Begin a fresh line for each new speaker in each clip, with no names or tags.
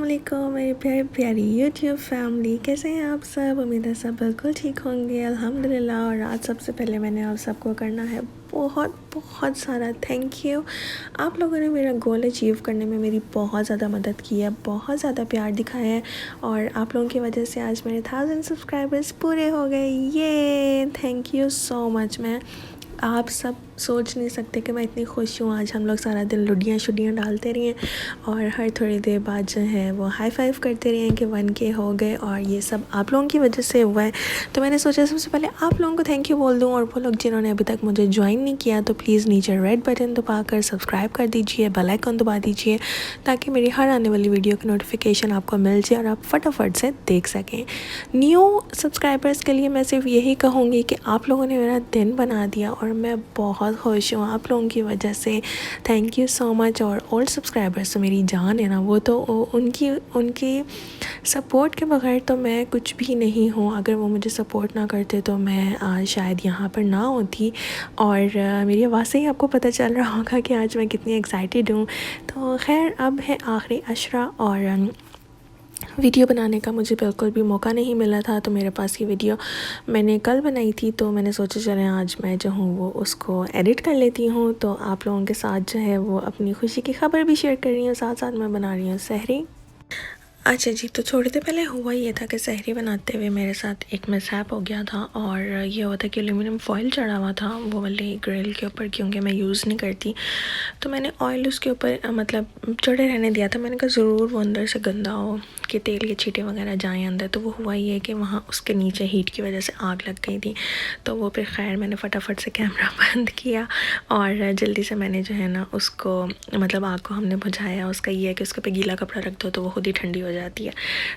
वालेकुम मेरी प्यारी प्यारी यूट्यूब फैमिली, कैसे हैं आप सब। उम्मीद है सब बिल्कुल ठीक होंगे अल्हम्दुलिल्लाह। और आज सबसे पहले मैंने आप सबको करना है बहुत बहुत सारा थैंक यू। आप लोगों ने मेरा गोल अचीव करने में मेरी बहुत ज़्यादा मदद की है, बहुत ज़्यादा प्यार दिखाया है और आप लोगों की वजह से आज मेरे 1000 सब्सक्राइबर्स पूरे हो गए। ये थैंक यू सो मच। मैं आप सब सोच नहीं सकते कि मैं इतनी खुश हूँ। आज हम लोग सारा दिन लुडियाँ शुडियाँ डालते रहे और हर थोड़ी देर बाद जो है वो हाई फाइव करते रहे कि 1K हो गए और ये सब आप लोगों की वजह से हुआ है। तो मैंने सोचा सबसे पहले आप लोगों को थैंक यू बोल दूँ और वो लोग जिन्होंने अभी तक मुझे ज्वाइन नहीं किया तो प्लीज़ नीचे रेड बटन दबा कर सब्सक्राइब कर दीजिए, बेल आइकन दबा दीजिए ताकि मेरी हर आने वाली वीडियो की नोटिफिकेशन आपको मिल जाए और आप फटाफट से देख सकें। न्यू सब्सक्राइबर्स के लिए मैं सिर्फ यही कहूँगी कि आप लोगों ने मेरा दिन बना दिया और मैं बहुत खुश हूँ आप लोगों की वजह से। Thank you so much. और ओल्ड सब्सक्राइबर्स तो मेरी जान है ना, वो तो उनकी सपोर्ट के बगैर तो मैं कुछ भी नहीं हूँ। अगर वो मुझे सपोर्ट ना करते तो मैं आज शायद यहाँ पर ना होती। और मेरी आवाज़ से ही आपको पता चल रहा होगा कि आज मैं कितनी एक्साइटेड हूँ। तो खैर अब है आखिरी अशरा और वीडियो बनाने का मुझे बिल्कुल भी मौका नहीं मिला था। तो मेरे पास ये वीडियो मैंने कल बनाई थी तो मैंने सोचा चलें आज मैं जो हूँ वो उसको एडिट कर लेती हूँ। तो आप लोगों के साथ जो है वो अपनी खुशी की ख़बर भी शेयर कर रही हूँ, साथ साथ मैं बना रही हूँ सहरी। अच्छा जी, तो थोड़ी देर पहले हुआ ये था कि सहरी बनाते हुए मेरे साथ एक मिसहैप हो गया था और ये हुआ था कि एल्यूमिनियम फॉइल चढ़ा हुआ था वो वाली ग्रिल के ऊपर, क्योंकि मैं यूज़ नहीं करती तो मैंने ऑयल उसके ऊपर मतलब चढ़े रहने दिया था। मैंने कहा ज़रूर वो अंदर से गंदा हो कि तेल के छींटे वगैरह जाएँ अंदर। तो वो हुआ ये कि वहाँ उसके नीचे हीट की वजह से आग लग गई थी। तो वो फिर खैर मैंने फटाफट से कैमरा बंद किया और जल्दी से मैंने जो है ना उसको मतलब आग को हमने बुझाया। उसका ये है कि उसके पे गीला कपड़ा रख दो तो वो खुद ही ठंडी हो जाती है।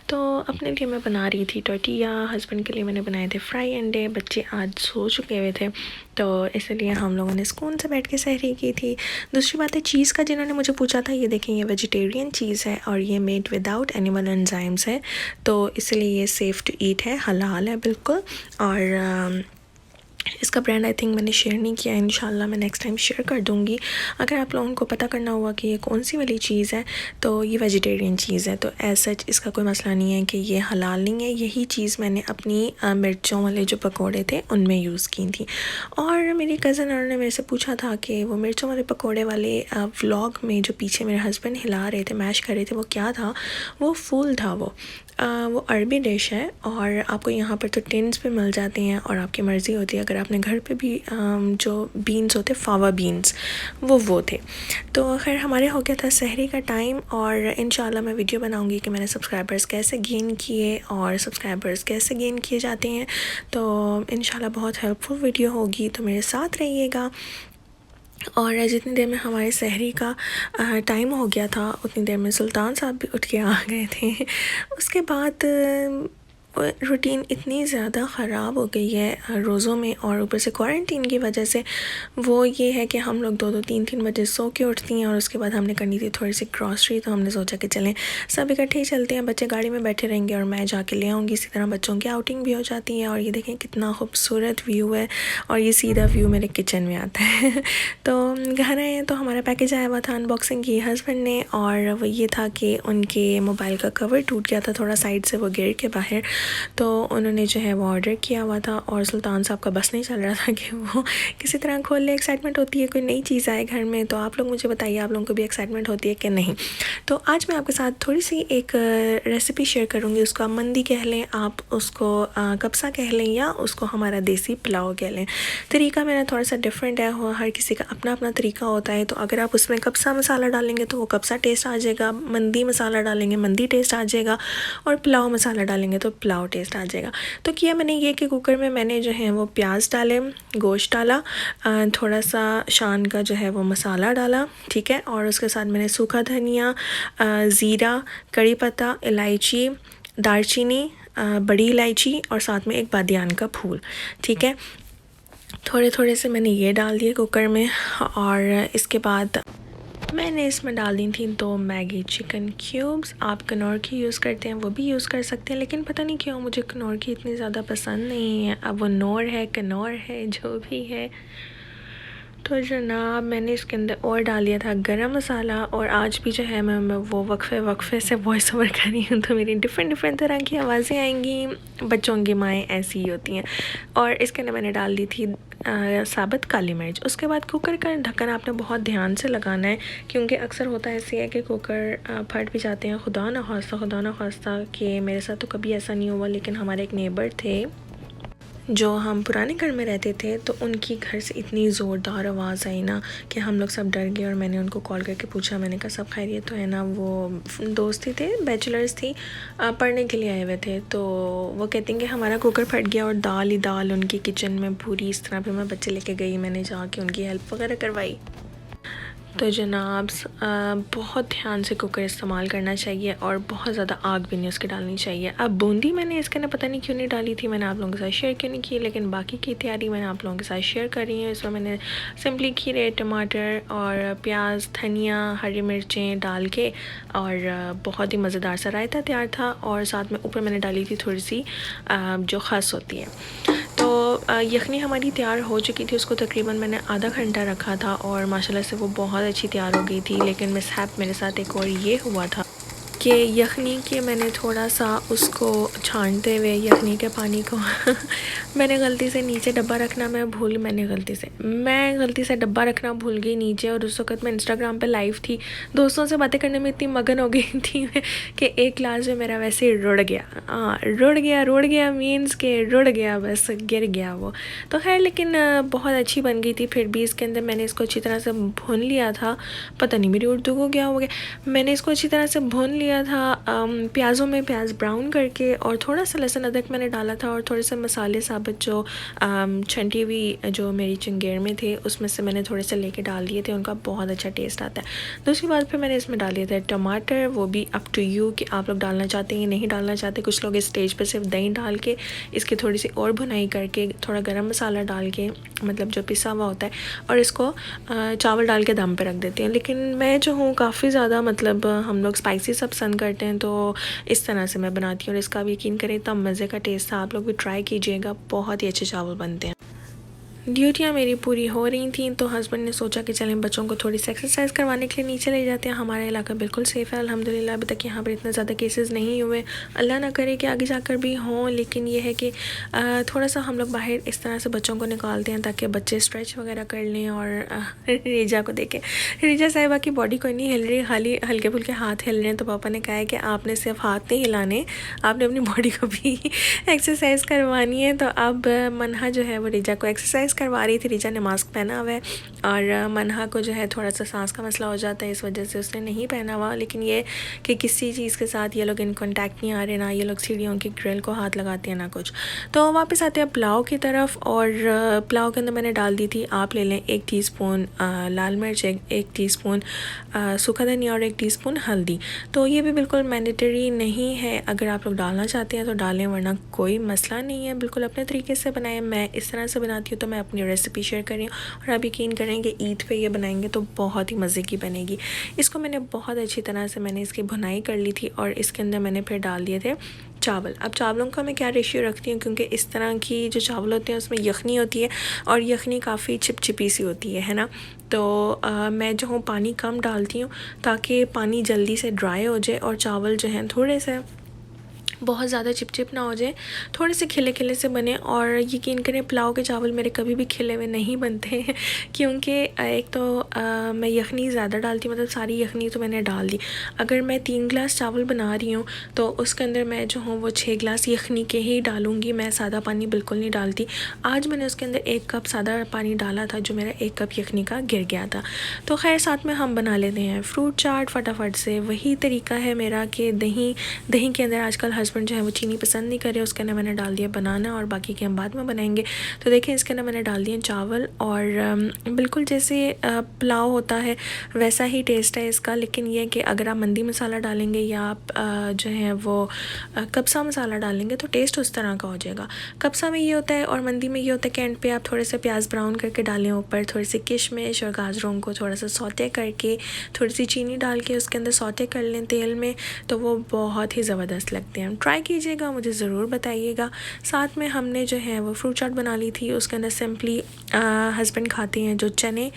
तो अपने लिए मैं बना रही थी टोर्टिया, हस्बैंड के लिए मैंने बनाए थे फ्राई अंडे। बच्चे आज सो चुके हुए थे तो इसलिए हम लोगों ने सुकून से बैठ के सहरी की थी। दूसरी बात है चीज़ का, जिन्होंने मुझे पूछा था, ये देखें ये वेजिटेरियन चीज़ है और ये मेड विदाउट एनिमल एंजाइम्स है तो इसलिए ये सेफ़ टू ईट है, हलाल है बिल्कुल। और इसका ब्रांड आई थिंक मैंने शेयर नहीं किया, इंशाल्लाह मैं नेक्स्ट टाइम शेयर कर दूँगी। अगर आप लोगों को पता करना हुआ कि ये कौन सी वाली चीज़ है तो ये वेजिटेरियन चीज़ है। तो एज सच इसका कोई मसला नहीं है कि ये हलाल नहीं है। यही चीज़ मैंने अपनी मिर्चों वाले जो पकोड़े थे उनमें यूज़ की थी। और मेरी कज़न उन्होंने मेरे से पूछा था कि वो मिर्चों वाले पकोड़े वाले व्लॉग में जो पीछे मेरे हस्बैंड हिला रहे थे, मैश कर रहे थे, वो क्या था। वो फूल था। वो अरबी डिश है और आपको यहाँ पर तो टिन्स पे मिल जाते हैं और आपकी मर्ज़ी होती है। अगर आपने घर पे भी जो बीन्स होते फावा बीन्स वो थे। तो खैर हमारे हो गया था सहरी का टाइम और इंशाल्लाह मैं वीडियो बनाऊंगी कि मैंने सब्सक्राइबर्स कैसे गेन किए और सब्सक्राइबर्स कैसे गेन किए जाते हैं। तो इंशाल्लाह बहुत हेल्पफुल वीडियो होगी, तो मेरे साथ रहिएगा। और जितनी देर में हमारे सहरी का टाइम हो गया था उतनी देर में सुल्तान साहब भी उठ के आ गए थे। उसके बाद रूटीन इतनी ज़्यादा ख़राब हो गई है रोज़ों में और ऊपर से क्वारंटीन की वजह से वो ये है कि हम लोग 2-3 बजे सो के उठती हैं और उसके बाद हमने करनी थी थोड़ी सी ग्रॉसरी। तो हमने सोचा कि चलें सब इकट्ठे ही चलते हैं, बच्चे गाड़ी में बैठे रहेंगे और मैं जाके ले आऊँगी। इसी तरह बच्चों की आउटिंग भी हो जाती है। और ये देखें कितना खूबसूरत व्यू है और ये सीधा व्यू मेरे किचन में आता है। तो घर आए हैं तो हमारा पैकेज आया हुआ था, अनबॉक्सिंग की हस्बैंड ने, और वो ये था कि उनके मोबाइल का कवर टूट गया था थोड़ा साइड से, वो गिर के बाहर। तो उन्होंने जो है वो ऑर्डर किया हुआ था और सुल्तान साहब का बस नहीं चल रहा था कि वो किसी तरह खोल ले। एक्साइटमेंट होती है कोई नई चीज़ आए घर में। तो आप लोग मुझे बताइए आप लोगों को भी एक्साइटमेंट होती है कि नहीं। तो आज मैं आपके साथ थोड़ी सी एक रेसिपी शेयर करूँगी। उसको आप मंदी कह लें, आप उसको कब्सा कह लें, या उसको हमारा देसी पुलाव कह लें। तरीका मेरा थोड़ा सा डिफरेंट है, हर किसी का अपना अपना तरीका होता है। तो अगर आप उसमें कब्सा मसाला डालेंगे तो वो कब्सा टेस्ट आ जाएगा, मंदी मसाला डालेंगे मंदी टेस्ट आ जाएगा, और पुलाव मसाला डालेंगे तो पुलाव टेस्ट आ जाएगा। तो किया मैंने ये कि कुकर में मैंने जो है वो प्याज डाले, गोश्त डाला, थोड़ा सा शान का जो है वो मसाला डाला, ठीक है। और उसके साथ मैंने सूखा धनिया, ज़ीरा, कड़ी पत्ता, इलायची, दालचीनी, बड़ी इलायची और साथ में एक बादियान का फूल, ठीक है। थोड़े थोड़े से मैंने ये डाल दिए कुकर में। और इसके बाद मैंने इसमें डाल दी थी 2 मैगी चिकन क्यूब्स। आप कनौर की यूज़ करते हैं वो भी यूज़ कर सकते हैं, लेकिन पता नहीं क्यों मुझे कनौर की इतनी ज़्यादा पसंद नहीं है। अब वो नौर है कनौर है जो भी है। तो जनाब मैंने इसके अंदर और डाल दिया था गरम मसाला, और आज भी जो है मैं वो वक्फे से वॉइस ओवर कर रही हूँ, तो मेरी डिफरेंट तरह की आवाज़ें आएंगी। बच्चों की माएँ ऐसी ही होती हैं। और इसके अंदर मैंने डाल दी थी साबुत काली मिर्च। उसके बाद कुकर का ढक्कन आपने बहुत ध्यान से लगाना है, क्योंकि अक्सर होता ऐसे है कि कुकर फट भी जाते हैं। खुदा ना खास्ता कि मेरे साथ तो कभी ऐसा नहीं हुआ, लेकिन हमारे एक नेबर थे जो हम पुराने घर में रहते थे, तो उनकी घर से इतनी ज़ोरदार आवाज़ आई ना कि हम लोग सब डर गए। और मैंने उनको कॉल करके पूछा, मैंने कहा सब खैरियत तो है ना। वो दोस्त ही थे, बैचलर्स थी, पढ़ने के लिए आए हुए थे। तो वो कहते हैं कि हमारा कुकर फट गया और दाल ही दाल उनकी किचन में पूरी। इस तरह फिर मैं बच्चे लेके गई, मैंने जाके उनकी हेल्प वगैरह करवाई। तो जनाब बहुत ध्यान से कुकर इस्तेमाल करना चाहिए और बहुत ज़्यादा आग भी नहीं उसकी डालनी चाहिए। अब बूंदी मैंने इसके अंदर पता नहीं क्यों नहीं डाली थी, मैंने आप लोगों के साथ शेयर क्यों नहीं की, लेकिन बाकी की तैयारी मैंने आप लोगों के साथ शेयर कर रही हूँ। इसमें मैंने सिंपली खीरे, टमाटर और प्याज, धनिया, हरी मिर्चें डाल के और बहुत ही मज़ेदार सा रायता तैयार था। और साथ में ऊपर मैंने डाली थी थोड़ी सी जो खस होती है। तो यखनी हमारी तैयार हो चुकी थी, उसको तकरीबन मैंने आधा घंटा रखा था और माशाल्लाह से वो बहुत अच्छी तैयार हो गई थी। लेकिन मिसहैप मेरे साथ एक और ये हुआ था कि यखनी के मैंने थोड़ा सा उसको छानते हुए यखनी के पानी को मैंने गलती से नीचे डब्बा रखना मैंने गलती से डब्बा रखना भूल गई नीचे। और उस वक़्त मैं इंस्टाग्राम पे लाइव थी, दोस्तों से बातें करने में इतनी मगन हो गई थी कि एक ग्लास जो मेरा वैसे ही रुड़ गया मीन्स के रुड़ गया, बस गिर गया वो। तो खैर लेकिन बहुत अच्छी बन गई थी। फिर भी इसके अंदर मैंने इसको अच्छी तरह से भून लिया था, पता नहीं मेरी उर्दू को क्या हो गया। मैंने इसको अच्छी तरह से भून लिया था प्याज़ों में, प्याज ब्राउन करके, और थोड़ा सा लहसुन अदरक मैंने डाला था और थोड़े से मसाले साबुत जो छंटी हुई जो मेरी चंगेर में थे उसमें से मैंने थोड़े से लेके डाल दिए थे। उनका बहुत अच्छा टेस्ट आता है। दूसरी बात फिर मैंने इसमें डाल दिए थे टमाटर, वो भी अप टू यू कि आप लोग डालना चाहते हैं नहीं डालना चाहते। कुछ लोग इस स्टेज पर सिर्फ दही डाल के इसकी थोड़ी सी और भुनाई करके थोड़ा गरम मसाला डाल के, मतलब जो पिसा हुआ होता है, और इसको चावल डाल के दम पे रख देती हैं। लेकिन मैं जो हूँ काफ़ी ज़्यादा मतलब हम लोग स्पाइसी सब पसंद करते हैं, तो इस तरह से मैं बनाती हूँ और इसका भी यकीन करें तब मज़े का टेस्ट था। आप लोग भी ट्राई कीजिएगा, बहुत ही अच्छे चावल बनते हैं। ड्यूटियाँ मेरी पूरी हो रही थी, तो हस्बैंड ने सोचा कि चलें बच्चों को थोड़ी सी एक्सरसाइज करवाने के लिए नीचे ले जाते हैं। हमारा इलाका बिल्कुल सेफ़ है अल्हम्दुलिल्लाह, अभी तक यहाँ पर इतने ज़्यादा केसेस नहीं हुए। अल्लाह ना करे कि आगे जाकर भी हों, लेकिन ये है कि थोड़ा सा हम लोग बाहर इस तरह से बच्चों को निकालते हैं ताकि बच्चे स्ट्रेच वगैरह कर लें। और रीजा को देखें, रीजा साहिबा की बॉडी कोई नहीं हिल रही, खाली हल्के फुल्के हाथ हिल रहे हैं। तो पापा ने कहा है कि आपने सिर्फ हाथ नहीं हिलाने, आपने अपनी बॉडी को भी एक्सरसाइज करवानी है। तो अब मनहा जो है वो रीजा को एक्सरसाइज करवा रही थी। रीजा ने मास्क पहना हुआ है और मनहा को जो है थोड़ा सा सांस का मसला हो जाता है, इस वजह से उसने नहीं पहना हुआ। लेकिन ये कि किसी चीज़ के साथ ये लोग इन कॉन्टैक्ट नहीं आ रहे, ना ये लोग सीढ़ियों की ग्रिल को हाथ लगाते हैं ना कुछ। तो वापस आते हैं पुलाव की तरफ, और पुलाव के अंदर मैंने डाल दी थी, आप ले लें 1 टीस्पून लाल मिर्च, 1 टीस्पून सूखा धनिया और 1 टीस्पून हल्दी। तो ये भी बिल्कुल मैंडेटरी नहीं है, अगर आप लोग डालना चाहते हैं तो डालें, वरना कोई मसला नहीं है। बिल्कुल अपने तरीके से बनाएं, मैं इस तरह से बनाती हूँ तो मैं अपनी रेसिपी शेयर कर रही हूँ। और आप यकीन करें कि ईद पे ये बनाएंगे तो बहुत ही मज़े की बनेगी। इसको मैंने बहुत अच्छी तरह से मैंने इसकी भुनाई कर ली थी और इसके अंदर मैंने फिर डाल दिए थे चावल। अब चावलों का मैं क्या रेशियो रखती हूँ, क्योंकि इस तरह की जो चावल होते हैं उसमें यखनी होती है और यखनी काफ़ी चिपचिपी सी होती है ना। तो मैं जो हूँ पानी कम डालती हूँ ताकि पानी जल्दी से ड्राई हो जाए और चावल जो हैं थोड़े से बहुत ज़्यादा चिपचिप ना हो जाए, थोड़े से खिले खिले से बने। और यकीन करें पुलाव के चावल मेरे कभी भी खिले हुए नहीं बनते हैं, क्योंकि एक तो मैं यखनी ज़्यादा डालती हूँ, मतलब सारी यखनी तो मैंने डाल दी। अगर मैं 3 गिलास चावल बना रही हूँ तो उसके अंदर मैं जो हूँ वो 6 गिलास यखनी के ही डालूँगी, मैं सादा पानी बिल्कुल नहीं डालती। आज मैंने उसके अंदर 1 कप सादा पानी डाला था, जो मेरा 1 कप यखनी का गिर गया था। तो खैर साथ में हम बना लेते हैं फ्रूट चाट फटाफट से। वही तरीका है मेरा कि दही के अंदर आजकल हस्बैंड जो है वो चीनी पसंद नहीं कर रहे, उसके अंदर मैंने डाल दिया बनाना, और बाकी के हम बाद में बनाएंगे। तो देखें इसके अंदर मैंने डाल दिए चावल, और बिल्कुल जैसे पुलाव होता है वैसा ही टेस्ट है इसका। लेकिन ये कि अगर आप मंदी मसाला डालेंगे या आप जो है वो कब्सा मसाला डालेंगे तो टेस्ट उस तरह का हो जाएगा। कब्सा में ये होता है और मंदी में ये होता है कि एंड पे आप थोड़े से प्याज ब्राउन करके डालें, ऊपर थोड़ी सी किशमिश और गाजरों को थोड़ा सा सौते करके थोड़ी सी चीनी डाल के उसके अंदर सौते कर लें तेल में, तो वो बहुत ही ज़बरदस्त लगते हैं। ट्राई कीजिएगा, मुझे ज़रूर बताइएगा। साथ में हमने जो है वो फ्रूट चाट बना ली थी, उसके अंदर सिंपली हस्बैंड खाते हैं जो चने,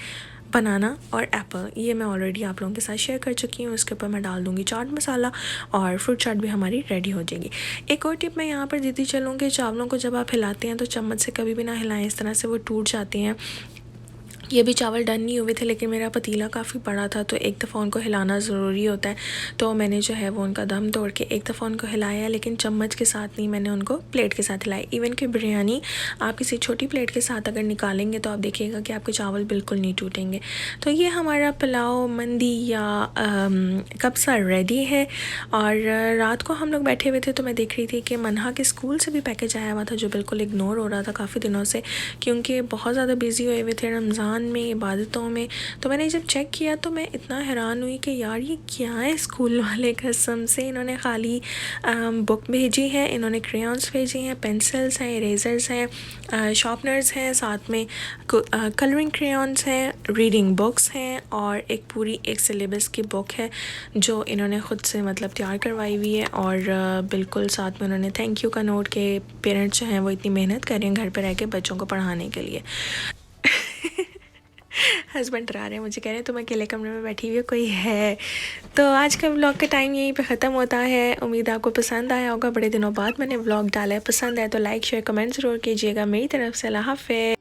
बनाना और एप्पल, ये मैं ऑलरेडी आप लोगों के साथ शेयर कर चुकी हूँ। उसके ऊपर मैं डाल दूँगी चाट मसाला और फ्रूट चाट भी हमारी रेडी हो जाएगी। एक और टिप मैं यहाँ पर देती चलूँ कि चावलों को जब आप हिलाते हैं तो चम्मच से कभी भी ना हिलाएं, इस तरह से वो टूट जाते हैं। ये भी चावल डन नहीं हुए थे, लेकिन मेरा पतीला काफ़ी बड़ा था तो एक दफ़ा उनको हिलाना ज़रूरी होता है। तो मैंने जो है वो उनका दम तोड़ के एक दफ़ा उनको हिलाया, लेकिन चम्मच के साथ नहीं, मैंने उनको प्लेट के साथ हिलाया। इवन कि बिरयानी आप किसी छोटी प्लेट के साथ अगर निकालेंगे तो आप देखिएगा कि आपके चावल बिल्कुल नहीं टूटेंगे। तो ये हमारा पुलाव, मंदी या कब्सा रेडी है। और रात को हम लोग बैठे हुए थे तो मैं देख रही थी कि मनहा के स्कूल से भी पैकेज आया हुआ था जो बिल्कुल इग्नोर हो रहा था काफ़ी दिनों से, क्योंकि बहुत ज़्यादा बिजी हुए हुए थे रमज़ान में, इबादतों में। तो मैंने जब चेक किया तो मैं इतना हैरान हुई कि यार ये क्या है, स्कूल वाले कसम से इन्होंने खाली बुक भेजी है, इन्होंने क्रेयॉन्स भेजे हैं, पेंसिल्स हैं, इरेजर्स हैं, शार्पनर्स हैं, साथ में कलरिंग क्रेयॉन्स हैं, रीडिंग बुक्स हैं और एक सिलेबस की बुक है जो इन्होंने ख़ुद से मतलब तैयार करवाई हुई है। और बिल्कुल साथ में उन्होंने थैंक यू का नोट के पेरेंट्स जो हैं वो इतनी मेहनत कर रहे हैं घर पर रह के बच्चों को पढ़ाने के लिए। हस्बैंड डरा रहे हैं, मुझे कह रहे हैं तुम अकेले कमरे में बैठी हुई हो, कोई है। तो आज का व्लॉग का टाइम यहीं पे ख़त्म होता है। उम्मीद आपको पसंद आया होगा, बड़े दिनों बाद मैंने व्लॉग डाला है। पसंद आए तो लाइक शेयर कमेंट ज़रूर कीजिएगा। मेरी तरफ से अल्लाह हाफ़िज़।